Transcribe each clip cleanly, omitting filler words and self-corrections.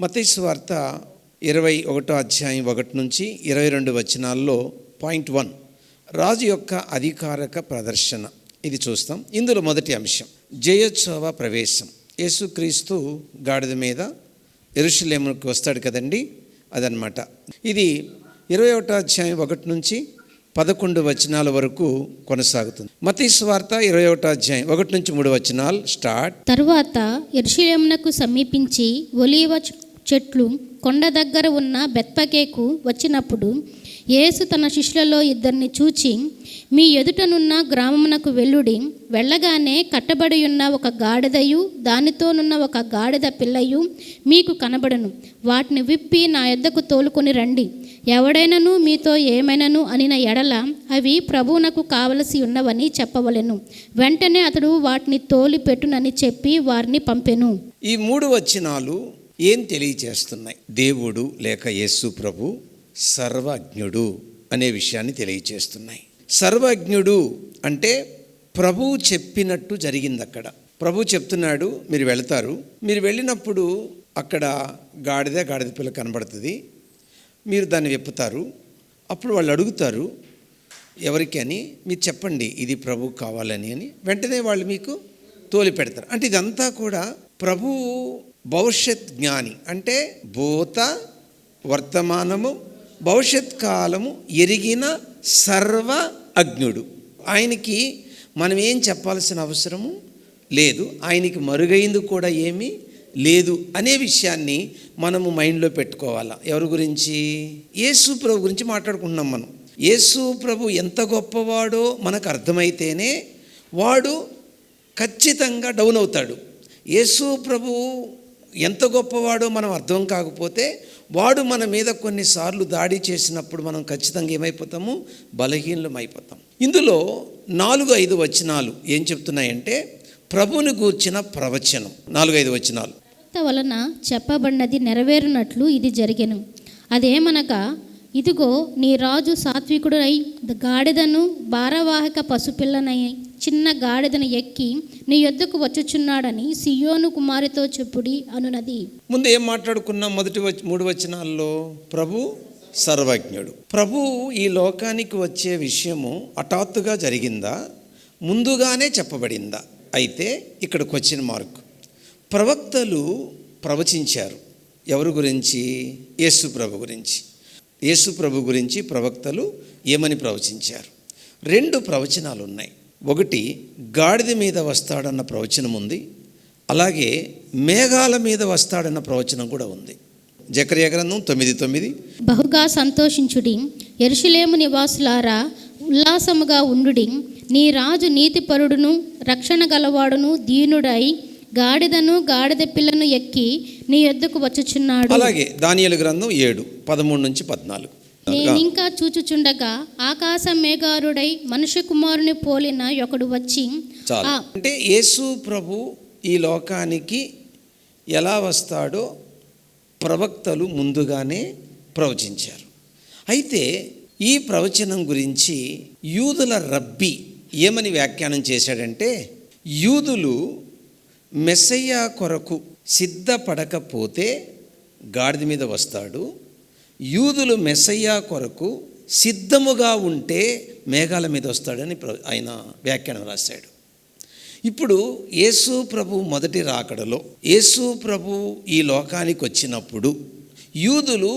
మత్తయి సువార్త 21వ అధ్యాయం 1 నుంచి 22 వచనాల్లో పాయింట్ 1 రాజు యొక్క అధికారక ప్రదర్శన ఇది చూస్తాం. ఇందులో మొదటి అంశం జయోత్సవ ప్రవేశం. యేసుక్రీస్తు గాడిద మీద యెరూషలేముకు వస్తాడు కదండి, అదనమాట. ఇది 21వ అధ్యాయం 1 నుంచి 11 వచనాల వరకు కొనసాగుతుంది. మత్తయి సువార్త 21వ అధ్యాయం 1 నుంచి 3 వచనాలు స్టార్ట్. తరువాత యెరూషలేమునకు సమీపించి ఒలీవ చెట్లు కొండ దగ్గర ఉన్న బెత్పగేకు వచ్చినప్పుడు యేసు తన శిష్యులలో 2 చూచి, మీ ఎదుటనున్న గ్రామమునకు వెళ్ళుడి. వెళ్ళగానే కట్టబడి ఉన్న ఒక గాడిదయు దానితోనున్న ఒక గాడిద పిల్లయు మీకు కనబడను. వాటిని విప్పి నా యొద్దకు తోలుకొని రండి. ఎవడైనను మీతో ఏమైనను అనిన ఎడల అవి ప్రభువునకు కావలసి ఉన్నవని చెప్పవలెను. వెంటనే అతడు వాటిని తోలి పెట్టునని చెప్పి వారిని పంపెను. ఈ 3 వచనాలు ఏం తెలియచేస్తున్నాయి? దేవుడు లేక యేసు ప్రభు సర్వజ్ఞుడు అనే విషయాన్ని తెలియచేస్తున్నాయి. సర్వజ్ఞుడు అంటే ప్రభువు చెప్పినట్టు జరిగింది. అక్కడ ప్రభు చెప్తున్నాడు, మీరు వెళతారు. మీరు వెళ్ళినప్పుడు అక్కడ గాడిద పిల్ల కనబడుతుంది. మీరు దాన్ని విప్పుతారు. అప్పుడు వాళ్ళు అడుగుతారు ఎవరికి అని, మీరు చెప్పండి ఇది ప్రభు కావాలని అని. వెంటనే వాళ్ళు మీకు తోలి పెడతారు. అంటే ఇదంతా కూడా ప్రభువు భవిష్యత్ జ్ఞాని, అంటే భూత వర్తమానము భవిష్యత్ కాలము ఎరిగిన సర్వ అజ్ఞుడు. ఆయనకి మనం ఏం చెప్పాల్సిన అవసరము లేదు, ఆయనకి మరుగైంది కూడా ఏమీ లేదు అనే విషయాన్ని మనము మైండ్లో పెట్టుకోవాలా. ఎవరి గురించి? యేసు ప్రభు గురించి మాట్లాడుకుంటున్నాం మనం. యేసు ప్రభు ఎంత గొప్పవాడో మనకు అర్థమైతేనే వాడు ఖచ్చితంగా డౌన్ అవుతాడు. యేసు ప్రభు ఎంత గొప్పవాడో మనం అర్థం కాకపోతే వాడు మన మీద కొన్నిసార్లు దాడి చేసినప్పుడు మనం ఖచ్చితంగా ఏమైపోతాము? బలహీనమైపోతాం. ఇందులో 4-5 వచనాలు ఏం చెప్తున్నాయంటే ప్రభువుని గూర్చిన ప్రవచనం. 4-5 వచనాలు. వలన చెప్పబడినది నెరవేరునట్లు ఇది జరిగెను. అదేమనగా, ఇదిగో నీ రాజు సాత్వికుడై గాడిదను భారవాహక పశుపిల్లనై చిన్న గాడిదను ఎక్కి నీ యొద్దకు వచ్చుచున్నాడని సియోను కుమారితో చెప్పుడి అనునది. ముందు ఏం మాట్లాడుకున్నాం? మొదటి 3 వచనాల్లో ప్రభు సర్వజ్ఞుడు. ప్రభు ఈ లోకానికి వచ్చే విషయము హఠాత్తుగా జరిగిందా, ముందుగానే చెప్పబడిందా? అయితే ఇక్కడికి వచ్చిన మార్కు ప్రవక్తలు ప్రవచించారు. ఎవరి గురించి? యేసు ప్రభు గురించి. యేసు ప్రభు గురించి ప్రవక్తలు ఏమని ప్రవచించారు? 2 ప్రవచనాలు ఉన్నాయి. ఒకటి గాడిద మీద వస్తాడన్న ప్రవచనం ఉంది, అలాగే మేఘాల మీద వస్తాడన్న ప్రవచనం కూడా ఉంది. జకర్యా గ్రంథం 9:9. బహుగా సంతోషించుడి, యెరూషలేము నివాసులారా ఉల్లాసముగా ఉండుడి. నీ రాజు నీతిపరుడును రక్షణ గలవాడును దీనుడై గాడిదను గాడిద పిల్లను ఎక్కి నీ యొద్దకు వచ్చుచున్నాడు. అలాగే దానియేలు గ్రంథం 7:13-14. నేనింకా చూచుచుండగా ఆకాశ మేఘారుడై మనుష్య కుమారుని పోలిన ఒకడు వచ్చి. అంటే యేసు ప్రభు ఈ లోకానికి ఎలా వస్తాడో ప్రవక్తలు ముందుగానే ప్రవచించారు. అయితే ఈ ప్రవచనం గురించి యూదుల రబ్బీ ఏమని వ్యాఖ్యానం చేశాడంటే, యూదులు మెస్సయ్యా కొరకు సిద్ధపడకపోతే గాడిద మీద వస్తాడు, యూదులు మెస్సయ్యా కొరకు సిద్ధముగా ఉంటే మేఘాల మీద వస్తాడని ఆయన వ్యాఖ్యానం రాశాడు. ఇప్పుడు యేసు ప్రభు మొదటి రాకడలో యేసు ప్రభు ఈ లోకానికి వచ్చినప్పుడు యూదులు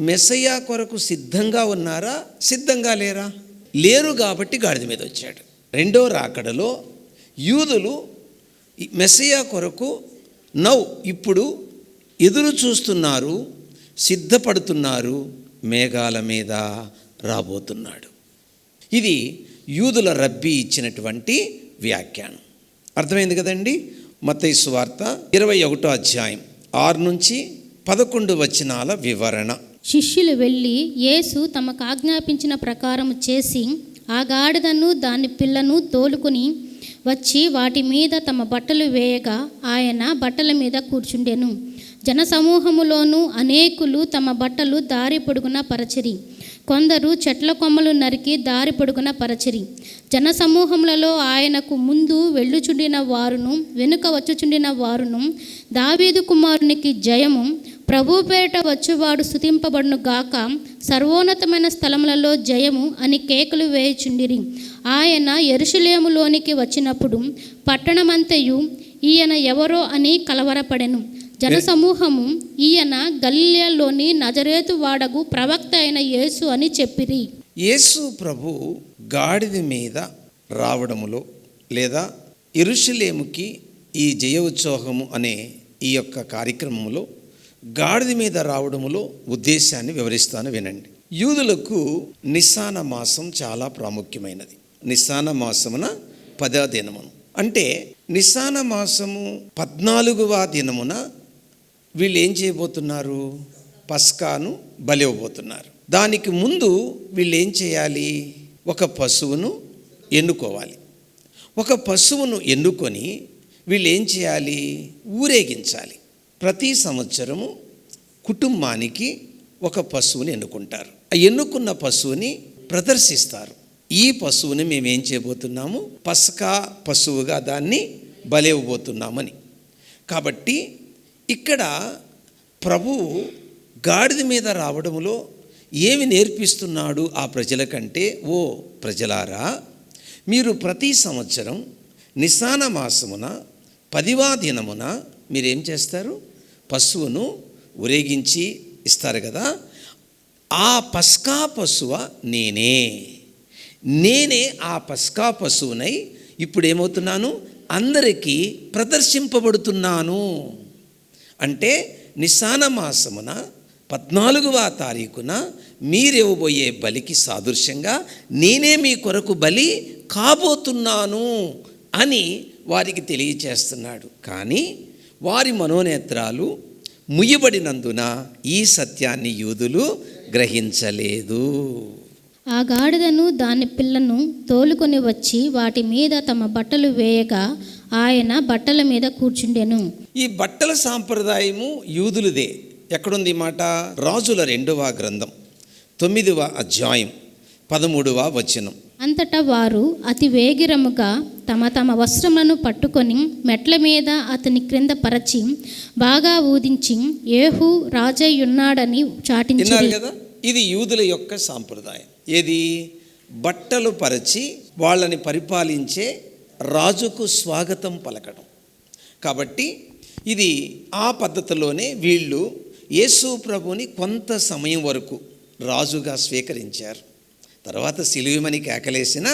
మెస్సయ్యా కొరకు సిద్ధంగా ఉన్నారా, సిద్ధంగా లేరా? లేరు, కాబట్టి గాడిద మీద వచ్చాడు. రెండో రాకడలో యూదులు మెస్సయ్యా కొరకు ఇప్పుడు ఎదురు చూస్తున్నారు, సిద్ధపడుతున్నారు, మేఘాల మీద రాబోతున్నాడు. ఇది యూదుల రబ్బీ ఇచ్చినటువంటి వ్యాఖ్యానం. అర్థమైంది కదండి? మత్తయి సువార్త 21వ అధ్యాయం 6-11 వచనాల వివరణ. శిష్యులు వెళ్ళి యేసు తమకు ఆజ్ఞాపించిన ప్రకారం చేసి ఆ గాడిదను దాని పిల్లను తోలుకొని వచ్చి వాటి మీద తమ బట్టలు వేయగా ఆయన బట్టల మీద కూర్చుండెను. జనసమూహములోనూ అనేకులు తమ బట్టలు దారి పొడుగున పరచిరి. కొందరు చెట్ల కొమ్మలు నరికి దారి పొడుగున పరచిరి. జనసమూహములలో ఆయనకు ముందు వెళ్ళుచుండిన వారును వెనుక వచ్చుచుండిన వారును దావీదు కుమారునికి జయము, ప్రభు పేరిట వచ్చువాడు స్తుతింపబడును గాక, సర్వోన్నతమైన స్థలములలో జయము అని కేకలు వేయుచుండిరి. ఆయన యెరూషలేములోనికి వచ్చినప్పుడు పట్టణమంతయు ఈయన ఎవరో అని కలవరపడెను. జనసమూహము ఈయన గలిలయలోని నజరేతు వాడగు ప్రవక్త అయిన యేసు అని చెప్పిరి. యేసు ప్రభు గాడిద మీద రావడములో లేదా యెరూషలేముకి ఈ జయ ఉత్సవము అనే ఈ యొక్క కార్యక్రమంలో గాడిద మీద రావడములో ఉద్దేశాన్ని వివరిస్తాను, వినండి. యూదులకు నిస్సాన మాసం చాలా ప్రాముఖ్యమైనది. నిస్సాన మాసమున 10వ దినమును, అంటే నిస్సాన మాసము 14వ దినమున వీళ్ళు ఏం చేయబోతున్నారు? పస్కాను బలి ఇవ్వబోతున్నారు. దానికి ముందు వీళ్ళు ఏం చేయాలి? ఒక పశువును ఎన్నుకోవాలి. ఒక పశువును ఎన్నుకొని వీళ్ళు ఏం చేయాలి? ఊరేగించాలి. ప్రతి సంవత్సరము కుటుంబానికి ఒక పశువుని ఎన్నుకుంటారు. ఆ ఎన్నుకున్న పశువుని ప్రదర్శిస్తారు. ఈ పశువుని మేమేం చేయబోతున్నాము? పస్కా పశువుగా దాన్ని బలి ఇవ్వబోతున్నామని. కాబట్టి ఇక్కడ ప్రభువు గాడిద మీద రావడంలో ఏమి నేర్పిస్తున్నాడు ఆ ప్రజలకంటే, ఓ ప్రజలారా, మీరు ప్రతి సంవత్సరం నిస్సాన మాసమున 10వ దినమున మీరేం చేస్తారు? పశువును ఊరేగించి ఇస్తారు కదా. ఆ పస్కా పశువ నేనే ఆ పస్కా పశువునై ఇప్పుడు ఏమవుతున్నాను? అందరికీ ప్రదర్శింపబడుతున్నాను. అంటే నిస్సాన మాసమున 14వ తారీఖున మీరివ్వబోయే బలికి సాదృశ్యంగా నేనే మీ కొరకు బలి కాబోతున్నాను అని వారికి తెలియచేస్తున్నాడు. కానీ వారి మనోనేత్రాలు ముయ్యబడినందున ఈ సత్యాన్ని యూదులు గ్రహించలేదు. ఆ గాడిదను దాని పిల్లను తోలుకొని వచ్చి వాటి మీద తమ బట్టలు వేయగా ఆయన బట్టల మీద కూర్చుండెను. ఈ బట్టల సాంప్రదాయము యూదులదే. ఎక్కడుంది ఈ మాట? రాజుల 2వ గ్రంథం 9వ అధ్యాయం 13వ వచనం. అంతటా వారు అతి వేగిరముగా తమ తమ వస్త్రములను పట్టుకొని మెట్ల మీద అతని క్రింద పరచి బాగా ఊదించి యేహూ రాజయ్యున్నాడని చాటించారు. విన్నారు కదా, ఇది యూదుల యొక్క సాంప్రదాయం. ఏది? బట్టలు పరచి వాళ్ళని పరిపాలించే రాజుకు స్వాగతం పలకడం. కాబట్టి ఇది ఆ పద్ధతిలోనే వీళ్ళు యేసు ప్రభుని కొంత సమయం వరకు రాజుగా స్వీకరించారు. తర్వాత సిలువమని కేకలేసిన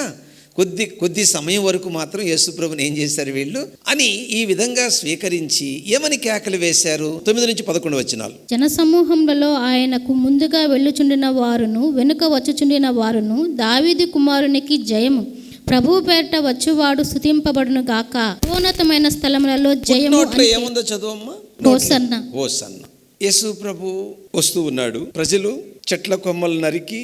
కొద్ది సమయం వరకు మాత్రం యేసు ప్రభుని ఏం చేశారు వీళ్ళు అని ఈ విధంగా స్వీకరించి ఏమని కేకలు వేశారు? 9 నుంచి 11 వచనాలు. జనసమూహములలో ఆయనకు ముందుగా వెళ్ళుచుండిన వారును వెనుక వచ్చుచుండిన వారును దావీదు కుమారునికి జయము, ప్రభువు పేరిట వచ్చువాడు స్తుతింపబడును గాక, ఉన్నతమైన స్థలములలో జయము. ఏముందో చదువమ్మా. హోసన్న. హోసన్న. యేసు ప్రభు వస్తూ ఉన్నాడు. ప్రజలు చెట్ల కొమ్మలు నరికి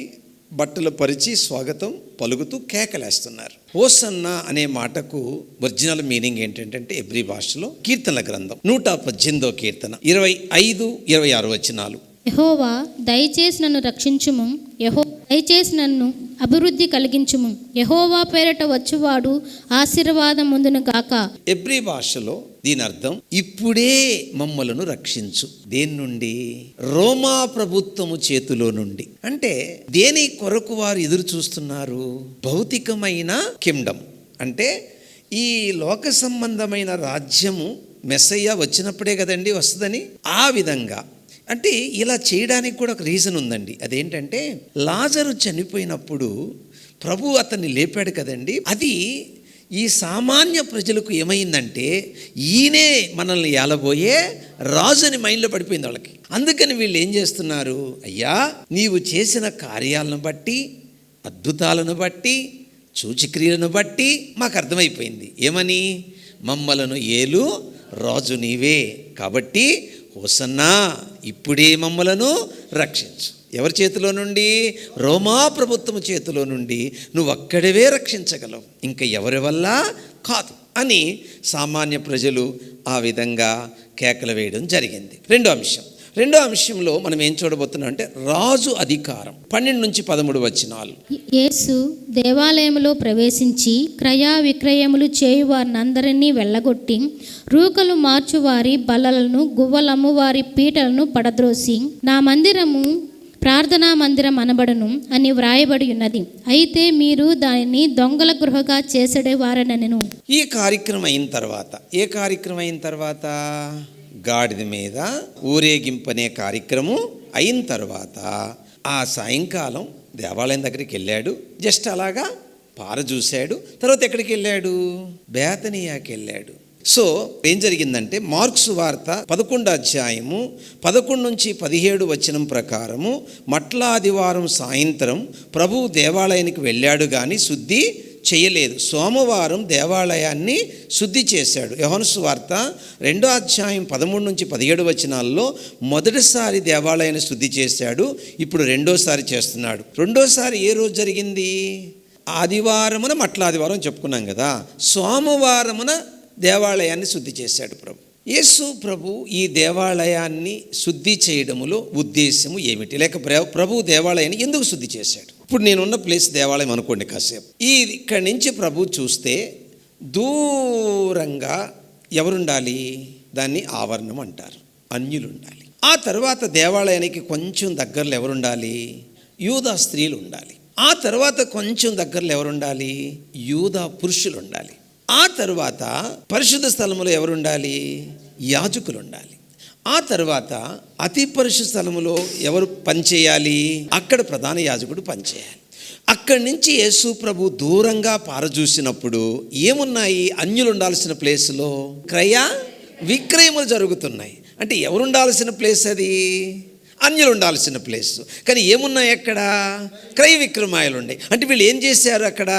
బట్టలు పరిచి స్వాగతం పలుకుతూ కేకలేస్తున్నారు. హోసన్న అనే మాటకు ఒరిజినల్ మీనింగ్ ఏంటంటే ఎబ్రీ భాషలో కీర్తనల గ్రంథం 118వ కీర్తన 25-26 వచనాలు. యెహోవా దయచేసి నన్ను రక్షించుము, యెహోవా దయచేసి నన్ను అభివృద్ధి కలిగించుము, యెహోవా పేరిట వచ్చువాడు ఆశీర్వాదం పొందును గాక. ఎబ్రీ భాషలో దీని అర్థం ఇప్పుడే మమ్మలను రక్షించు. దేని నుండి? రోమా ప్రభుత్వము చేతిలో నుండి. అంటే దేని కొరకు వారు ఎదురు చూస్తున్నారు? భౌతికమైన కింగ్డమ్, అంటే ఈ లోక సంబంధమైన రాజ్యము మెస్సయ్య వచ్చినప్పుడే కదండి వస్తుందని. ఆ విధంగా అంటే ఇలా చేయడానికి కూడా ఒక రీజన్ ఉందండి. అదేంటంటే లాజరు చనిపోయినప్పుడు ప్రభు అతన్ని లేపాడు కదండి. అది ఈ సామాన్య ప్రజలకు ఏమైందంటే ఈయనే మనల్ని ఏలబోయే రాజుని మైండ్లో పడిపోయింది వాళ్ళకి. అందుకని వీళ్ళు ఏం చేస్తున్నారు? అయ్యా, నీవు చేసిన కార్యాలను బట్టి, అద్భుతాలను బట్టి, సూచక్రియలను బట్టి మాకు అర్థమైపోయింది. ఏమని? మమ్మలను ఏలు రాజు నీవే, కాబట్టి హోసన్నా ఇప్పుడే మమ్మలను రక్షించు. ఎవరి చేతిలో నుండి? రోమా ప్రభుత్వం చేతిలో నుండి నువ్వు అక్కడవే రక్షించగలవు, ఇంకా ఎవరి వల్ల కాదు అని సామాన్య ప్రజలు ఆ విధంగా కేకలు వేయడం జరిగింది. రెండో అంశం, రెండో అంశంలో మనం ఏం చూడబోతున్నాం అంటే రాజు అధికారం. 12 నుంచి 13 వచనాలు. యేసు దేవాలయంలో ప్రవేశించి క్రయ విక్రయములు చేయువారినందరినీ వెళ్ళగొట్టి రూకలు మార్చువారి బల్లలను గువ్వలమ్ము వారి పీటలను పడద్రోసి నా మందిరము ప్రార్థనా మందిరం అనబడును అని వ్రాయబడి ఉన్నది. అయితే మీరు దానిని దొంగల గృహగా చేసేవారనెను. ఈ కార్యక్రమం అయిన తర్వాత, ఏ కార్యక్రమం అయిన తర్వాత? గాడిద మీద ఊరేగింపనే కార్యక్రమం అయిన తర్వాత ఆ సాయంకాలం దేవాలయం దగ్గరికి వెళ్ళాడు. జస్ట్ అలాగా పార చూశాడు. తర్వాత ఎక్కడికి వెళ్ళాడు? బేతనియాకి వెళ్ళాడు. సో ఏం జరిగిందంటే మార్క్సు వార్త 11 అధ్యాయము 11 నుంచి 17 వచనం ప్రకారము మట్ల ఆదివారం సాయంత్రం ప్రభువు దేవాలయానికి వెళ్ళాడు కానీ శుద్ధి చేయలేదు. సోమవారం దేవాలయాన్ని శుద్ధి చేశాడు. యోహాను సువార్త 2వ అధ్యాయం 13 నుంచి 17 వచనాల్లో మొదటిసారి దేవాలయాన్ని శుద్ధి చేశాడు. ఇప్పుడు రెండోసారి చేస్తున్నాడు. రెండోసారి ఏ రోజు జరిగింది? ఆదివారమున మట్ల ఆదివారం చెప్పుకున్నాం కదా. సోమవారమున దేవాలయాన్ని శుద్ధి చేశాడు ప్రభు. యేసు ప్రభు ఈ దేవాలయాన్ని శుద్ధి చేయడములో ఉద్దేశము ఏమిటి? లేక ప్రభు దేవాలయాన్ని ఎందుకు శుద్ధి చేశాడు? ఇప్పుడు నేనున్న ప్లేస్ దేవాలయం అనుకోండి కాసేపు. ఇక్కడి నుంచి ప్రభు చూస్తే దూరంగా ఎవరుండాలి? దాన్ని ఆవరణం అంటారు. అన్యులు ఉండాలి. ఆ తర్వాత దేవాలయానికి కొంచెం దగ్గరలో ఎవరుండాలి? యూదా స్త్రీలు ఉండాలి. ఆ తర్వాత కొంచెం దగ్గరలో ఎవరుండాలి? యూదా పురుషులు ఉండాలి. ఆ తర్వాత పరిశుద్ధ స్థలములో ఎవరుండాలి? యాజకులు ఉండాలి. ఆ తర్వాత అతి పరిశుద్ధ స్థలములో ఎవరు పనిచేయాలి? అక్కడ ప్రధాన యాజకుడు పనిచేయాలి. అక్కడి నుంచి యేసు ప్రభు దూరంగా పారచూసినప్పుడు ఏమున్నాయి? అన్యులు ఉండాల్సిన ప్లేస్లో క్రయ విక్రయములు జరుగుతున్నాయి. అంటే ఎవరుండాల్సిన ప్లేస్ అది? అన్యులు ఉండాల్సిన ప్లేస్. కానీ ఏమున్నాయి అక్కడ? క్రయ విక్రమాయాలు ఉన్నాయి. అంటే వీళ్ళు ఏం చేశారు? అక్కడ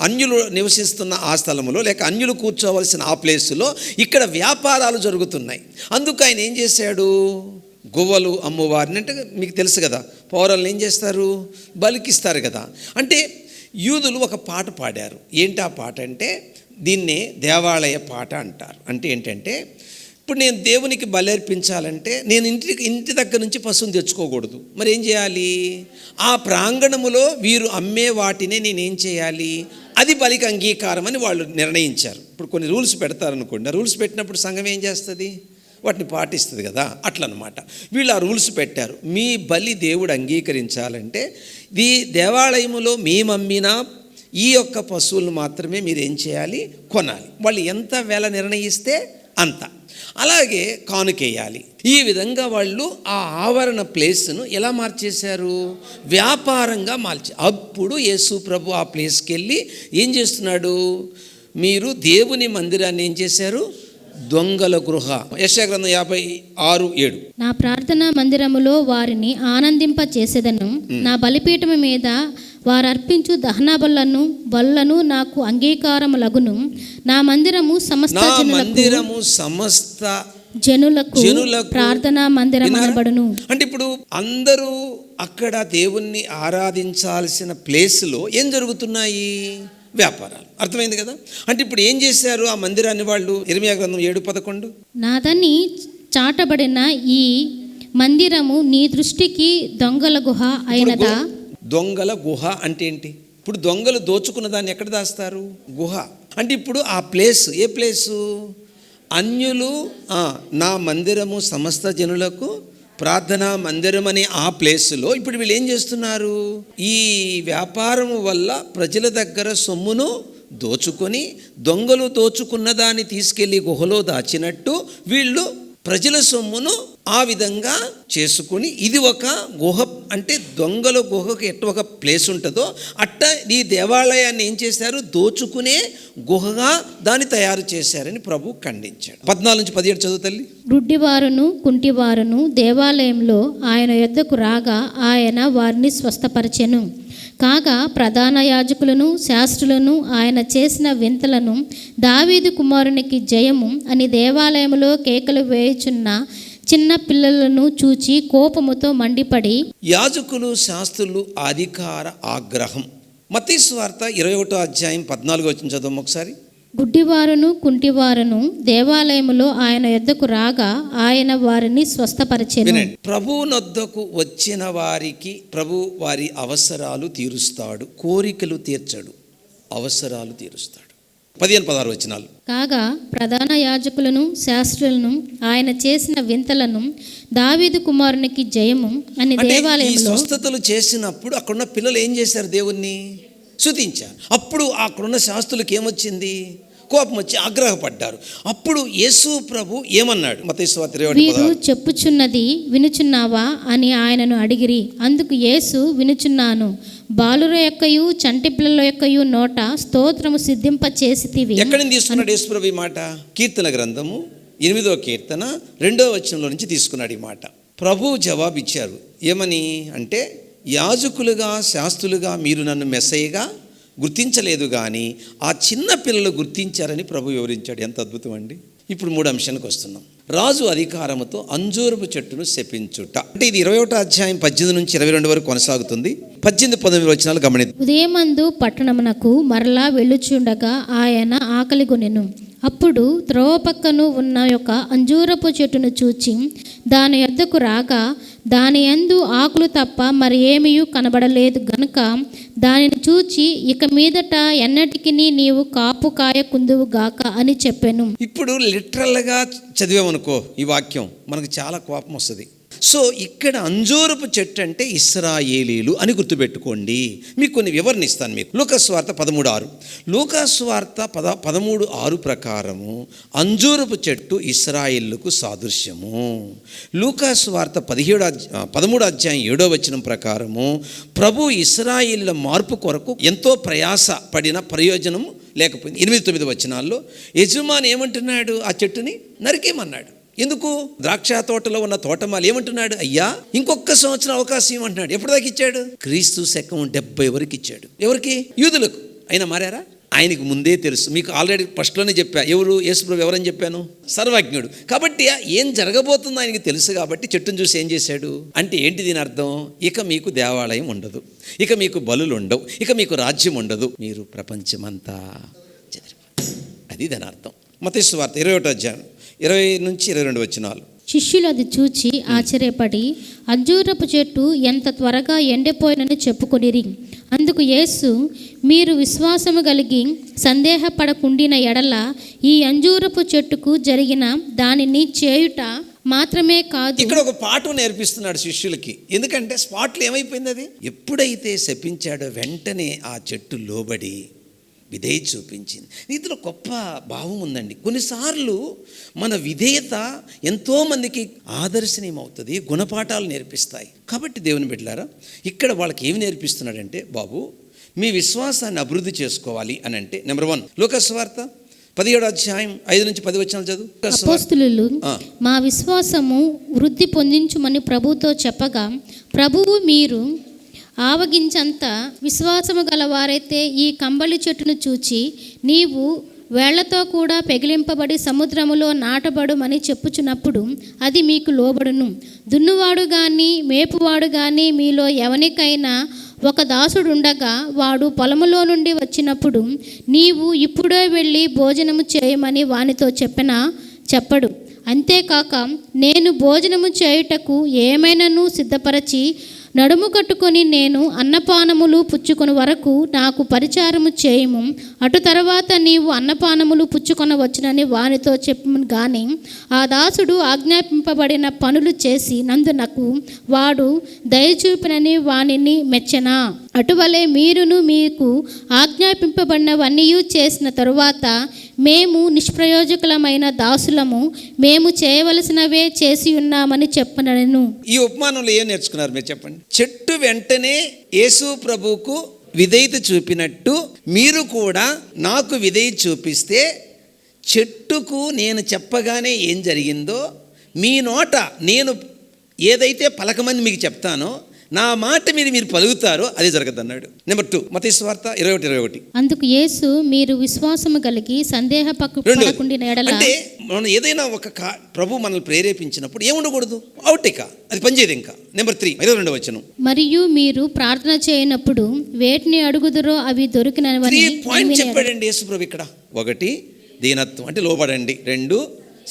అన్యులు నివసిస్తున్న ఆ స్థలంలో లేక అన్యులు కూర్చోవలసిన ఆ ప్లేసులో ఇక్కడ వ్యాపారాలు జరుగుతున్నాయి. అందుకు ఆయన ఏం చేశాడు? గువ్వలు అమ్మవారిని, అంటే మీకు తెలుసు కదా, పౌరాలను ఏం చేస్తారు? బలికిస్తారు కదా. అంటే యూదులు ఒక పాట పాడారు. ఏంటి ఆ పాట అంటే? దీన్నే దేవాలయ పాట అంటారు. అంటే ఏంటంటే, ఇప్పుడు నేను దేవునికి బలర్పించాలంటే నేను ఇంటి దగ్గర నుంచి పశువుని తెచ్చుకోకూడదు. మరి ఏం చేయాలి? ఆ ప్రాంగణములో వీరు అమ్మే వాటినే నేనేం చేయాలి? అది బలికి అంగీకారం అని వాళ్ళు నిర్ణయించారు. ఇప్పుడు కొన్ని రూల్స్ పెడతారనుకోండి. ఆ రూల్స్ పెట్టినప్పుడు సంఘం ఏం చేస్తుంది? వాటిని పాటిస్తుంది కదా. అట్లనమాట. వీళ్ళు ఆ రూల్స్ పెట్టారు. మీ బలి దేవుడు అంగీకరించాలంటే ఈ దేవాలయములో మేమమ్మినా ఈ యొక్క పశువులను మాత్రమే మీరు ఏం చేయాలి? కొనాలి. వాళ్ళు ఎంత వేల నిర్ణయిస్తే అంత. అలాగే కానుకేయాలి. ఈ విధంగా వాళ్ళు ఆ ఆవరణ ప్లేస్ను ఎలా మార్చేశారు? వ్యాపారంగా మార్చి. అప్పుడు యేసు ప్రభు ఆ ప్లేస్కి వెళ్ళి ఏం చేస్తున్నాడు? మీరు దేవుని మందిరాన్ని ఏం చేశారు? దొంగల గృహ. యెషయా గ్రంథం 56:7. నా ప్రార్థనా మందిరములో వారిని ఆనందింప చేసేదను. నా బలిపీఠము మీద వారు అర్పించు దహన బలులను నాకు అంగీకారములగును. నా మందిరము సమస్త జనులకు ప్రార్థనా మందిరం అనబడును. అంటే ఇప్పుడు అందరూ అక్కడ దేవుణ్ణి ఆరాధించాల్సిన ప్లేస్లో ఏం జరుగుతున్నాయి? వ్యాపారాలు. అర్థమైంది కదా. అంటే ఇప్పుడు ఏం చేశారు ఆ మందిరాన్ని వాళ్ళు? ఇర్మీయా గ్రంథం 7:11. నాదని చాటబడిన ఈ మందిరము నీ దృష్టికి దొంగల గుహ అయినదా? దొంగల గుహ అంటే ఏంటి? ఇప్పుడు దొంగలు దోచుకున్న దాన్ని ఎక్కడ దాస్తారు? గుహ. అంటే ఇప్పుడు ఆ ప్లేస్ ఏ ప్లేసు? అన్యులు నా మందిరము సమస్త జనులకు ప్రార్థనా మందిరం అనే ఆ ప్లేసులో ఇప్పుడు వీళ్ళు ఏం చేస్తున్నారు? ఈ వ్యాపారం వల్ల ప్రజల దగ్గర సొమ్మును దోచుకొని దొంగలు దోచుకున్న దాన్ని తీసుకెళ్ళి గుహలో దాచినట్టు వీళ్ళు ప్రజల సొమ్మును ఆ విధంగా చేసుకుని ఇది ఒక గుహ. అంటే దొంగల గుహకు ఎట్ట ఒక ప్లేస్ ఉంటుందో అట్ట ఈ దేవాలయాన్ని ఏం చేశారు? దోచుకునే గుహగా దాన్ని తయారు చేశారని ప్రభు ఖండించాడు. 14-17 చదువు తల్లి. గుడ్డివారును కుంటివారును దేవాలయంలో ఆయన యొద్దకు రాగా ఆయన వారిని స్వస్థపరచెను. కాగా ప్రధాన యాజకులను శాస్త్రులను ఆయన చేసిన వింతలను దావీదు కుమారునికి జయము అని దేవాలయంలో కేకలు వేయుచున్న చిన్న పిల్లలను చూచి కోపముతో మండిపడి యాజకులు శాస్త్రులు అధికార ఆగ్రహం. మత్తయి సువార్త 21వ అధ్యాయం 14 వచనం చదువు ఒకసారి. గుడ్డివారును కుంటివారును దేవాలయములో ఆయన యొద్దకు రాగా ఆయన వారిని స్వస్థపరిచెను. వినండి, ప్రభువునొద్దకు వచ్చిన వారికి ప్రభు వారి అవసరాలు తీరుస్తాడు, కోరికలు తీర్చడు, అవసరాలు తీరుస్తాడు. 15-16 వచనాలు. కాగా ప్రధాన యాజకులను శాస్త్రులను ఆయన చేసిన వింతలను దావీదు కుమారునికి జయము అని అంటే ఈ దేవాలయంలో స్వస్థతలు చేసినప్పుడు అక్కడున్న పిల్లలు ఏం చేశారు? దేవుణ్ణి స్తుతించారు. అప్పుడు అక్కడున్న శాస్త్రులకు ఏమొచ్చింది? కోపం వచ్చి ఆగ్రహపడ్డారు. అప్పుడు యేసు ప్రభు ఏమన్నాడు? మత్తయి సువార్త 21:16. వీరు చెప్పుచున్నది వినుచున్నావా అని ఆయనను అడిగిరి. అందుకు యేసు, వినుచున్నాను. బాలుర యొక్కయు చంటి పిల్లల యొక్కయు నోట స్తోత్రము సిద్ధింప చేసితివి. ఎక్కడి నుంచి తీసుకున్నాడు యేసు ప్రభు ఈ మాట? కీర్తన గ్రంథము 8వ కీర్తన 2వ వచనంలో నుంచి తీసుకున్నాడు ఈ మాట. ప్రభువు జవాబు ఇచ్చారు. ఏమని అంటే, యాజకులుగా శాస్త్రులుగా మీరు నన్ను మెస్సయ్యగా గుర్తించలేదు, కానీ ఆ చిన్న పిల్లలు గుర్తించారని ప్రభు వివరించాడు. ఎంత అద్భుతం అండి. ఇప్పుడు 3 అంశానికి వస్తున్నాం. రాజు అధికారముతో అంజూరపు చెట్టును శపించుట. అంటే ఇది 21వ అధ్యాయం 18 నుంచి 22 వరకు కొనసాగుతుంది. 18-19 వచనాలు గమనిద్దాం. ఉదయమందు పట్టణమునకు మరలా వెళ్ళుచుండగా ఆయన ఆకలిగొనెను. అప్పుడు త్రోవ పక్కను ఉన్న ఒక అంజూరపు చెట్టును చూచి దాని యొద్దకు రాగా దాని యందు ఆకులు తప్ప మరి ఏమీయూ కనబడలేదు గనుక దానిని చూచి, ఇక మీదట ఎన్నటికి నీవు కాపు కాయకుందువు గాక అని చెప్పెను. ఇప్పుడు లిటరల్గా చదివామనుకో ఈ వాక్యం, మనకు చాలా కోపం వస్తుంది. సో ఇక్కడ అంజూరపు చెట్టు అంటే ఇశ్రాయేలీలు అని గుర్తుపెట్టుకోండి. మీకు కొన్ని వివరణ ఇస్తాను మీకు. లూకాసువార్త 13:6. లూకాసువార్త 13:6 ప్రకారము అంజూరపు చెట్టు ఇశ్రాయేలుకు సాదృశ్యము. లూకాసువార్త 13వ అధ్యాయం 7వ వచనం ప్రకారము ప్రభు ఇశ్రాయేలుల మార్పు కొరకు ఎంతో ప్రయాస పడిన ప్రయోజనం లేకపోయింది. 8-9 వచనాల్లో యజమాని ఏమంటున్నాడు? ఆ చెట్టుని నరికేయమన్నాడు. ఎందుకు? ద్రాక్ష తోటలో ఉన్న తోటమాలి ఏమంటున్నాడు? అయ్యా ఇంకొక సంవత్సరం అవకాశం ఇవ్వమంటున్నాడు. ఎప్పటిదాకా ఇచ్చాడు? క్రీస్తు శకం 70 వరకు ఇచ్చాడు. ఎవరికి? యూదులకు. అయినా మారారా? ఆయనకు ముందే తెలుసు. మీకు ఆల్రెడీ ఫస్ట్లోనే చెప్పా. ఎవరు? యేసుప్రభు ఎవరని చెప్పాను? సర్వజ్ఞుడు. కాబట్టి ఏం జరగబోతుందో ఆయనకి తెలుసు. కాబట్టి చెట్టును చూసి ఏం చేశాడు అంటే ఏంటి దీని అర్థం? ఇక మీకు దేవాలయం ఉండదు, ఇక మీకు బలులు ఉండవు, ఇక మీకు రాజ్యం ఉండదు, మీరు ప్రపంచమంతా చెదిరిపోతారు. అది దాని అర్థం. మత్తయి సువార్త 21వ అధ్యాయం 20 నుంచి 22 వచనాలు. శిష్యులు అది చూచి ఆశ్చర్యపడి అంజూరపు చెట్టు ఎంత త్వరగా ఎండిపోయినని చెప్పుకొనిరి. అందుకు యేసు, మీరు విశ్వాసము కలిగి సందేహపడకుండిన ఎడల ఈ అంజూరపు చెట్టుకు జరిగిన దానిని చేయుట మాత్రమే కాదు. ఇక్కడ ఒక పాఠం నేర్పిస్తున్నాడు శిష్యులకి. ఎందుకంటే స్పాట్లో ఏమైపోయింది? అది ఎప్పుడైతే శపించాడో వెంటనే ఆ చెట్టు లోబడి విధేయత చూపించింది. ఇందులో గొప్ప భావం ఉందండి. కొన్నిసార్లు మన విధేయత ఎంతోమందికి ఆదర్శనీయం అవుతుంది, గుణపాఠాలు నేర్పిస్తాయి. కాబట్టి దేవుని బిడ్డలారా, ఇక్కడ వాళ్ళకి ఏమి నేర్పిస్తున్నాడంటే, బాబు మీ విశ్వాసాన్ని అభివృద్ధి చేసుకోవాలి అని అంటే, నెంబర్ 1 లూకాసువార్త 17వ అధ్యాయం 5 నుంచి 10 వచనాలు చదువు. అపోస్తలులు మా విశ్వాసము వృద్ధి పొందించుమని ప్రభువుతో చెప్పగా, ప్రభువు మీరు ఆవగించంత విశ్వాసము గలవారైతే ఈ కంబళి చెట్టును చూచి నీవు వేళ్లతో కూడా పెగిలింపబడి సముద్రములో నాటబడుమని చెప్పుచున్నప్పుడు అది మీకు లోబడును. దున్నువాడు కానీ మేపువాడు కానీ మీలో ఎవనికైనా ఒక దాసుడుండగా వాడు పొలములో నుండి వచ్చినప్పుడు నీవు ఇప్పుడే వెళ్ళి భోజనము చేయమని వానితో చెప్పడు. అంతేకాక నేను భోజనము చేయుటకు ఏమైనాను సిద్ధపరచి నడుము కట్టుకొని నేను అన్నపానములు పుచ్చుకొని వరకు నాకు పరిచారము చేయము. అటు తర్వాత నీవు అన్నపానములు పుచ్చుకొనవచ్చునని వానితో చెప్పను. కానీ ఆ దాసుడు ఆజ్ఞాపింపబడిన పనులు చేసి నందునకు వాడు దయచూపినని వానిని మెచ్చనా. అటువలే మీరును మీకు ఆజ్ఞాపింపబడినవన్నీ చేసిన తరువాత మేము నిష్ప్రయోజకులమైన దాసులము, మేము చేయవలసినవే చేసి ఉన్నామని చెప్పనను. ఈ ఉపమానంలో ఏం నేర్చుకున్నారు మీరు చెప్పండి. చెట్టు వెంటనే యేసు ప్రభువుకు విధేయత చూపినట్టు మీరు కూడా నాకు విధేయత చూపిస్తే, చెట్టుకు నేను చెప్పగానే ఏం జరిగిందో మీ నోట నేను ఏదైతే పలకమని మీకు చెప్తానో నా మాట మీరు పలుకుతారో అది జరగదన్నాడు. నెంబర్ 2 మత్తయి సువార్త 21:21. అందుకు యేసు, మీరు విశ్వాసము కలిగి సందేహపడకుండిన ఎడల. అంటే మనం ఏదైనా ఒక ప్రభు మనల్ని ప్రేరేపించినప్పుడు ఏముండకూడదు? అవుటిక అది పనిచేయదు. ఇంకా నెంబర్ 3 22వ వచనం. మరియు మీరు ప్రార్థన చేయనప్పుడు వేటిని అడుగుదురో అవి దొరికినవని. 3 పాయింట్ చెప్పాడండి యేసు ప్రభు ఇక్కడ. 1 దీనత్వం అంటే లోబడండి. 2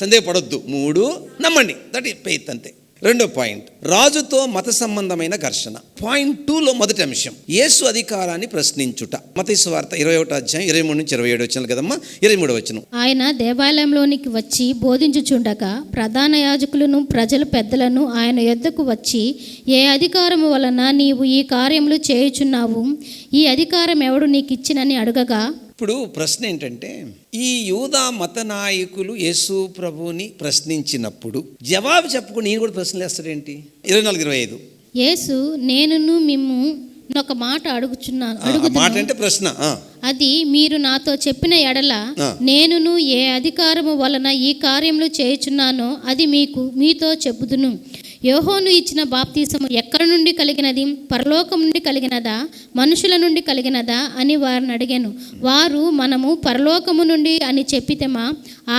సందేహపడొద్దు. 3 నమ్మండి. దట్ ఈస్ ఫెయిత్ అంతే. రెండో పాయింట్, రాజుతో మత సంబంధమైన ఘర్షణ. పాయింట్ 2లో మొదటి అంశం, యేసు అధికారాన్ని ప్రశ్నించుట. మత్తయి సువార్త 21వ అధ్యాయం 23 నుంచి 27 వచనాలు కదమ్మా. 23వ వచనం, ఆయన దేవాలయంలోనికి వచ్చి బోధించుచుండగా ప్రధాన యాజకులను ప్రజల పెద్దలను ఆయన యొద్దకు వచ్చి, ఏ అధికారము వలన నీవు ఈ కార్యములు చేయుచున్నావు? ఈ అధికారం ఎవడు నీకు ఇచ్చినని అడగగా, ఇప్పుడు ప్రశ్న ఏంటంటే, ఈ యూదా మత నాయకులు యేసు ప్రభుని ప్రశ్నించినప్పుడు జవాబు చెప్పకుండా నేను కూడా ప్రశ్నలు వేస్తాడేంటి? 24-25 యేసు, నేనును మిమ్ము ఒక మాట అడుగుచున్నాను. మాట అంటే ప్రశ్న. అది మీరు నాతో చెప్పిన ఎడల నేనును ఏ అధికారము వలన ఈ కార్యములు చేయుచున్నానో అది మీతో చెప్పుదును. యోహోను ఇచ్చిన బాప్తీసము ఎక్కడి నుండి కలిగినది? పరలోకం నుండి కలిగినదా, మనుషుల నుండి కలిగినదా అని వారిని అడిగాను. వారు, మనము పరలోకము నుండి అని చెప్పితేమా?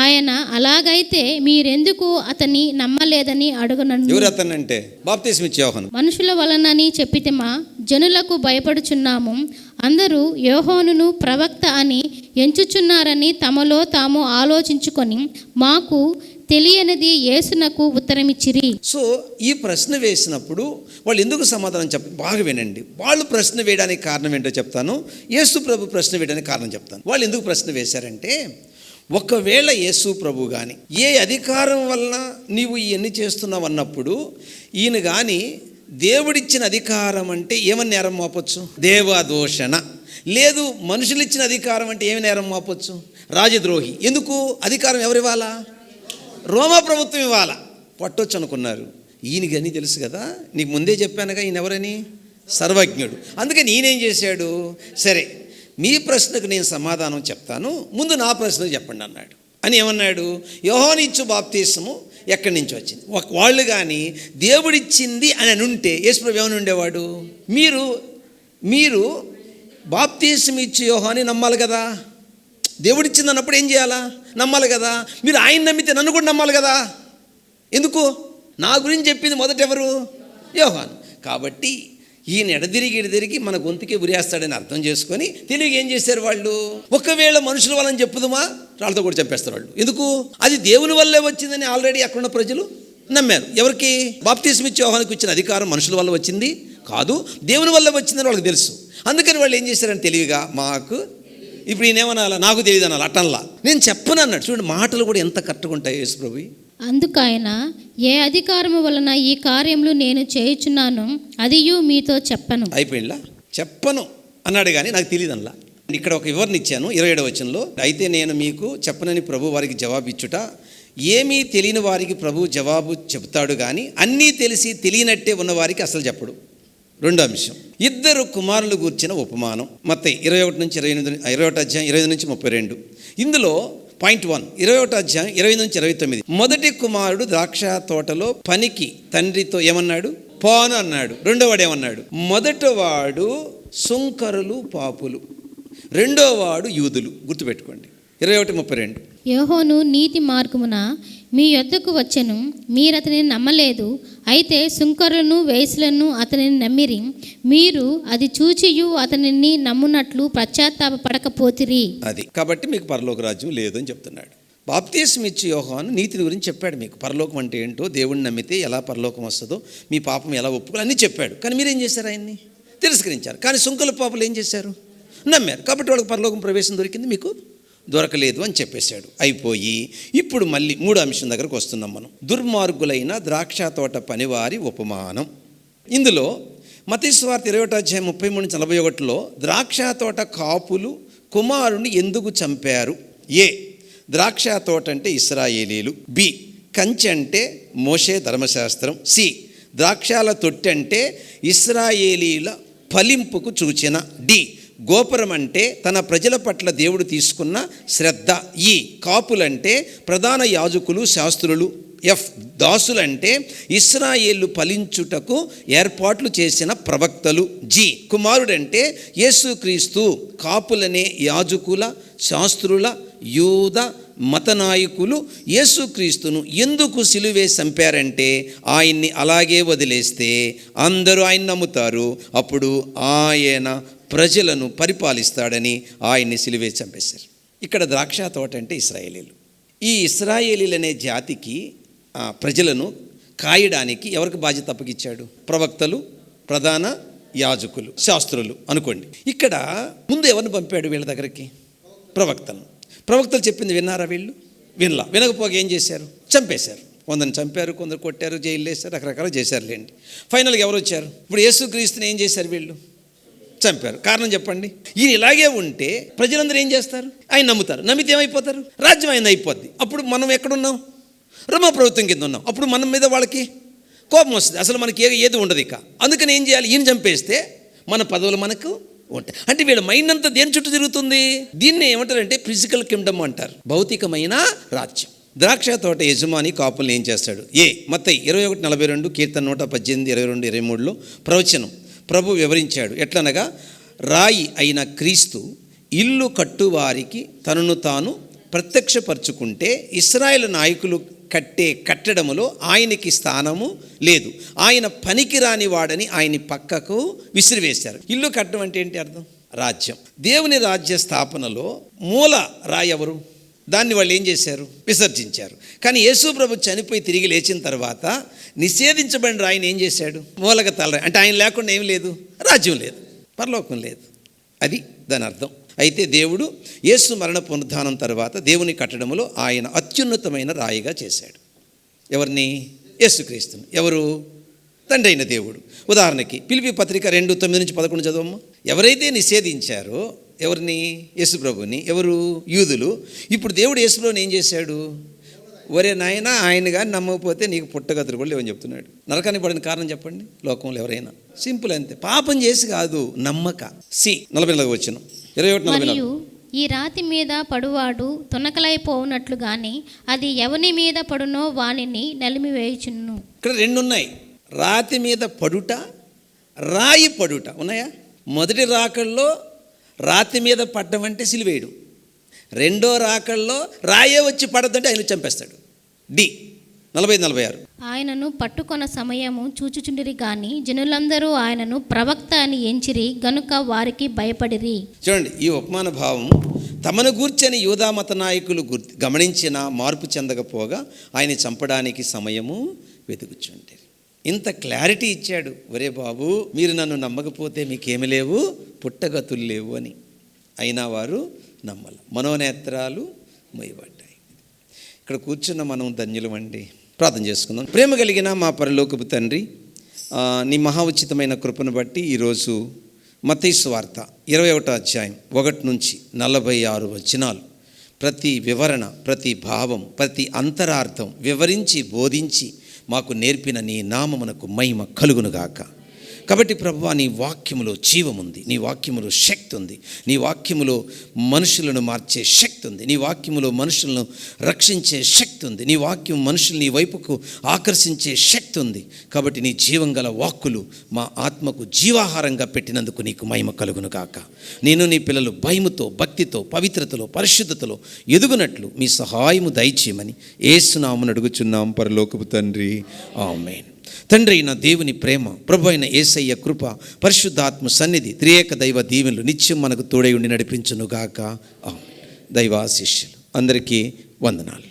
ఆయన, అలాగైతే మీరెందుకు అతన్ని నమ్మలేదని అడుగునను. ఎవరు అతనంటే? బాప్తీసం ఇచ్చే యోహాను. మనుషుల వలనని చెప్పితేమా? జనులకు భయపడుచున్నాము. అందరూ యోహానును ప్రవక్త అని ఎంచుచున్నారని తమలో తాము ఆలోచించుకొని మాకు తెలియనిది యేసునకు ఉత్తరమిచ్చిరి. సో ఈ ప్రశ్న వేసినప్పుడు వాళ్ళు ఎందుకు సమాధానం బాగా వినండి. వాళ్ళు ప్రశ్న వేయడానికి కారణం ఏంటో చెప్తాను. యేసు ప్రభు ప్రశ్న వేయడానికి కారణం చెప్తాను. వాళ్ళు ఎందుకు ప్రశ్న వేశారంటే, ఒకవేళ యేసు ప్రభు కానీ ఏ అధికారం వలన నీవు ఇవన్నీ చేస్తున్నావు అన్నప్పుడు, ఈయన కానీ దేవుడిచ్చిన అధికారం అంటే ఏమని నేరం మోపొచ్చు? దేవదూషణ. లేదు, మనుషులు ఇచ్చిన అధికారం అంటే ఏమి నేరం మోపొచ్చు? రాజద్రోహి. ఎందుకు? అధికారం ఎవరివ్వాలా? రోమా ప్రభుత్వం ఇవ్వాలా. పట్టొచ్చు అనుకున్నారు. ఈయనకి అన్నీ తెలుసు కదా, నీకు ముందే చెప్పానుగా ఈయన ఎవరని, సర్వజ్ఞుడు. అందుకని ఈయనేం చేశాడు, సరే మీ ప్రశ్నకు నేను సమాధానం చెప్తాను, ముందు నా ప్రశ్నకు చెప్పండి అన్నాడు. అని ఏమన్నాడు? యోహాను ఇచ్చు బాప్తీసము ఎక్కడి నుంచి వచ్చింది? వాళ్ళు కానీ దేవుడిచ్చింది అని ఉంటే యేసుప్రభు ఏమని ఉండేవాడు? మీరు బాప్తీసం ఇచ్చి యోహాను నమ్మాలి కదా, దేవుడిచ్చింది అన్నప్పుడు ఏం చేయాలా? నమ్మాలి కదా. మీరు ఆయన నమ్మితే నన్ను కూడా నమ్మాలి కదా. ఎందుకు? నా గురించి చెప్పింది మొదట ఎవరు? యోహాను. కాబట్టి ఈయన ఎడదిరిగి మన గొంతుకే ఉరేస్తాడని అర్థం చేసుకొని తెలివిగా ఏం చేశారు వాళ్ళు? ఒకవేళ మనుషుల వల్లని చెప్పుదుమా, వాళ్ళతో కూడా చంపేస్తారు వాళ్ళు. ఎందుకు? అది దేవుని వల్లే వచ్చిందని ఆల్రెడీ అక్కడున్న ప్రజలు నమ్మారు. ఎవరికి? బాప్తీసం ఇచ్చి యోహానుకు ఇచ్చిన అధికారం మనుషుల వల్ల వచ్చింది కాదు, దేవుని వల్ల వచ్చిందని వాళ్ళకి తెలుసు. అందుకని వాళ్ళు ఏం చేశారని తెలివిగా, మాకు ఇప్పుడు ఈయనేమనాలా, నాకు తెలియదు అనాలి. అట్టనలా, నేను చెప్పను అన్నాడు. చూడండి, మాటలు కూడా ఎంత కరెక్ట్గా ఉంటాయి యేసు ప్రభు. అందుకైన, ఏ అధికారము వలన ఈ కార్యములు నేను చేయుచున్నాను అదియు మీతో చెప్పను. అయిపోయిందా? చెప్పను అన్నాడు కానీ నాకు తెలియదు అనలా. ఇక్కడ ఒక వివరణ ఇచ్చాను 27వ వచనంలో. అయితే నేను మీకు చెప్పనని ప్రభు వారికి జవాబు ఇచ్చుట, ఏమీ తెలియని వారికి ప్రభు జవాబు చెబుతాడు కానీ అన్నీ తెలిసి తెలియనట్టే ఉన్నవారికి అసలు చెప్పడు. రెండో అంశం, 2 కుమారులు గూర్చిన ఉపమానం. మత్తయి 21 నుంచి 21 అధ్యాయం 25 నుంచి 32. ఇందులో పాయింట్ 1, 21 అధ్యాయం 20 నుంచి 29. మొదటి కుమారుడు ద్రాక్ష తోటలో పనికి తండ్రితో ఏమన్నాడు? పోను అన్నాడు. రెండోవాడు ఏమన్నాడు? మొదటివాడు సుంకరులు పాపులు, రెండోవాడు యూదులు. గుర్తుపెట్టుకోండి. 21:32. యోహాను నీతి మార్గమున మీ యొద్దకు వచ్చెను, మీరు అతనిని నమ్మలేదు. అయితే సుంకరులను వేశ్యలను అతనిని నమ్మిరి. మీరు అది చూచియు అతనిని నమ్మునట్లు పశ్చాత్తాపపడకపోతిరి. అది కాబట్టి మీకు పరలోక రాజ్యం లేదు అని చెప్తున్నాడు. బాప్తీసం ఇచ్చి యోహాను నీతిని గురించి చెప్పాడు. మీకు పరలోకం అంటే ఏంటో, దేవుడిని నమ్మితే ఎలా పరలోకం వస్తుందో, మీ పాపం ఎలా ఒప్పుకోవాలి అన్నీ చెప్పాడు. కానీ మీరేం చేశారు? ఆయన్ని తిరస్కరించారు. కానీ సుంకల పాపలు ఏం చేశారు? నమ్మారు. కాబట్టి వాళ్ళకి పరలోకం ప్రవేశం దొరికింది, మీకు దొరకలేదు అని చెప్పేశాడు. అయిపోయి ఇప్పుడు మళ్ళీ 3వ అంశం దగ్గరకు వస్తున్నాం మనం. దుర్మార్గులైన ద్రాక్ష తోట పనివారి ఉపమానం. ఇందులో మత్తయి సువార్త 21 అధ్యాయం 33 నుంచి 41లో ద్రాక్ష తోట కాపులు కుమారుని ఎందుకు చంపారు? ఏ, ద్రాక్ష తోట అంటే ఇశ్రాయేలీలు. బి, కంచె అంటే మోషే ధర్మశాస్త్రం. సి, ద్రాక్షాల తొట్టి అంటే ఇశ్రాయేలీల ఫలింపుకు సూచన. డి, గోపురం అంటే తన ప్రజల పట్ల దేవుడు తీసుకున్న శ్రద్ధ. ఈ, కాపులంటే ప్రధాన యాజకులు శాస్త్రులు. ఎఫ్, దాసులంటే ఇశ్రాయేలు ఫలించుటకు ఏర్పాట్లు చేసిన ప్రవక్తలు. జి, కుమారుడంటే యేసుక్రీస్తు. కాపులనే యాజకుల, శాస్త్రుల, యూద మత నాయకులు యేసుక్రీస్తును ఎందుకు సిలువే చంపారంటే, ఆయన్ని అలాగే వదిలేస్తే అందరూ ఆయన నమ్ముతారు, అప్పుడు ఆయన ప్రజలను పరిపాలిస్తాడని ఆయన్ని సిలువే చంపేశారు. ఇక్కడ ద్రాక్ష తోట అంటే ఇశ్రాయేలీలు. ఈ ఇశ్రాయేలీలు అనే జాతికి ప్రజలను కాయడానికి ఎవరికి బాధ్యత అప్పగిచ్చాడు? ప్రవక్తలు, ప్రధాన యాజకులు, శాస్త్రులు అనుకోండి. ఇక్కడ ముందు ఎవరిని పంపాడు వీళ్ళ దగ్గరికి? ప్రవక్తలను. ప్రవక్తలు చెప్పింది విన్నారా వీళ్ళు? వినకపోగా ఏం చేశారు? చంపేశారు. కొందరు చంపారు, కొందరు కొట్టారు, జైలు వేశారు, రకరకాలు చేశారులేండి. ఫైనల్గా ఎవరు వచ్చారు? ఇప్పుడు యేసుక్రీస్తుని ఏం చేశారు వీళ్ళు? చంపారు. కారణం చెప్పండి. ఈయన ఇలాగే ఉంటే ప్రజలందరూ ఏం చేస్తారు? ఆయన నమ్ముతారు. నమ్మితే ఏమైపోతారు? రాజ్యం ఆయన అయిపోద్ది. అప్పుడు మనం ఎక్కడున్నాం? రోమా ప్రభుత్వం కింద ఉన్నాం. అప్పుడు మన మీద వాళ్ళకి కోపం వస్తుంది. అసలు మనకి ఏది ఉండదు ఇక. అందుకని ఏం చేయాలి? ఈయన చంపేస్తే మన పదవులు మనకు ఉంటాయి. అంటే వీళ్ళ మైండ్ అంతా దేని చుట్టూ తిరుగుతుంది? దీన్ని ఏమంటారంటే ఫిజికల్ కింగ్డమ్ అంటారు, భౌతికమైన రాజ్యం. ద్రాక్ష తోట యజమాని కాపుల్ని ఏం చేస్తాడు? మత్తయి 21:42, కీర్తన 118, 22, 23లో ప్రవచనం ప్రభు వివరించాడు. ఎట్లనగా, రాయి అయిన క్రీస్తు ఇల్లు కట్టువారికి తనను తాను ప్రత్యక్షపరుచుకుంటే ఇశ్రాయేలు నాయకులు కట్టే కట్టడములో ఆయనకి స్థానము లేదు, ఆయన పనికిరాని వాడని ఆయన పక్కకు విసిరివేశారు. ఇల్లు కట్టడం అంటే ఏంటి అర్థం? రాజ్యం. దేవుని రాజ్య స్థాపనలో మూల రాయి ఎవరు? దాన్ని వాళ్ళు ఏం చేశారు? విసర్జించారు. కానీ యేసు ప్రభు చనిపోయి తిరిగి లేచిన తర్వాత నిషేధించబడిన రాయిని ఏం చేశాడు? మూలగా తలరాయి. అంటే ఆయన లేకుండా ఏం లేదు? రాజ్యం లేదు, పరలోకం లేదు. అది దాని అర్థం. అయితే దేవుడు యేసు మరణ పునరుద్ధానం తర్వాత దేవుని కట్టడములో ఆయన అత్యున్నతమైన రాయిగా చేశాడు. ఎవరిని? యేసుక్రీస్తుని. ఎవరు? తండ్రి అయిన దేవుడు. ఉదాహరణకి ఫిలిప్పీ పత్రిక 2:9-11 చదవమ్మా. ఎవరైతే నిషేధించారో ఎవరిని? యేసుప్రభుని. ఎవరు? యూదులు. ఇప్పుడు దేవుడు యేసుప్రభుని ఏం చేశాడు? ఒరే నాయన, ఆయన కానీ నమ్మకపోతే నీకు పుట్టగతులు కూడా లేవని చెప్తున్నాడు. నరకానికి పడిన కారణం చెప్పండి లోకంలో ఎవరైనా? సింపుల్ అంతే. పాపం చేసి కాదు, నమ్మక. 44 వచనం 21:44. మరియు ఈ రాతి మీద పడువాడు తొనకలైపోవునట్లు గాని అది ఎవని మీద పడునో వానిని నలిమివేయుచును. ఇక్కడ రెండు ఉన్నాయి. రాతి మీద పడుట, రాయి పడుట ఉన్నాయా? మొదటి రాకల్లో రాతి మీద పడ్డం అంటే సిలువేయడం. రెండో రాకల్లో రాయే వచ్చి పడద్దంటే ఆయన చంపేస్తాడు. 45-46. ఆయనను పట్టుకొన్న సమయము చూచుచుండిరి గాని జనులందరూ ఆయనను ప్రవక్త అని ఎంచిరి గనుక వారికి భయపడిరి. చూడండి, ఈ ఉపమాన భావం తమను గూర్చని యూదామత నాయకులు గమనించిన మార్పు చెందకపోగా ఆయన చంపడానికి సమయము వెతుకుచుంటారు. ఇంత క్లారిటీ ఇచ్చాడు. ఒరే బాబు, మీరు నన్ను నమ్మకపోతే మీకేమి లేవు, పుట్టగతులు లేవు అని. అయినా వారు నమ్మల. మనోనేత్రాలు మొయ్యబడ్డాయి. ఇక్కడ కూర్చున్న మనం ధన్యులమండి. ప్రార్థన చేసుకుందాం. ప్రేమ కలిగిన మా పరలోకపు తండ్రి, నీ మహా ఉచితమైన కృపను బట్టి ఈరోజు మత్తయి సువార్త 21వ అధ్యాయం 1-46 వచనాలు ప్రతి వివరణ, ప్రతి భావం, ప్రతి అంతరార్థం వివరించి బోధించి మాకు నేర్పిన నీ నామమునకు మహిమ కలుగునుగాక. కాబట్టి ప్రభువా, నీ వాక్యములో జీవముంది, నీ వాక్యములో శక్తి ఉంది, నీ వాక్యములో మనుషులను మార్చే శక్తి ఉంది, నీ వాక్యములో మనుషులను రక్షించే శక్తి ఉంది, నీ వాక్యం మనుషుల్ని వైపుకు ఆకర్షించే శక్తి ఉంది. కాబట్టి నీ జీవం గల వాక్కులు మా ఆత్మకు జీవాహారంగా పెట్టినందుకు నీకు మహిమ కలుగును కాక. నేను నీ పిల్లలు భయముతో, భక్తితో, పవిత్రతలో, పరిశుద్ధతలో ఎదుగునట్లు మీ సహాయము దయచేయమని యేసునామమున అడుగుచున్నాం పరలోకపు తండ్రి. ఆమేన్. తండ్రి అయిన దేవుని ప్రేమ, ప్రభు అయిన యేసయ్య కృప, పరిశుద్ధాత్మ సన్నిధి, త్రియేక దైవ దీవెనలు నిత్యం మనకు తోడై ఉండి నడిపించునుగాక. ఆమేన్. దైవాశీస్సులు. అందరికీ వందనాలు.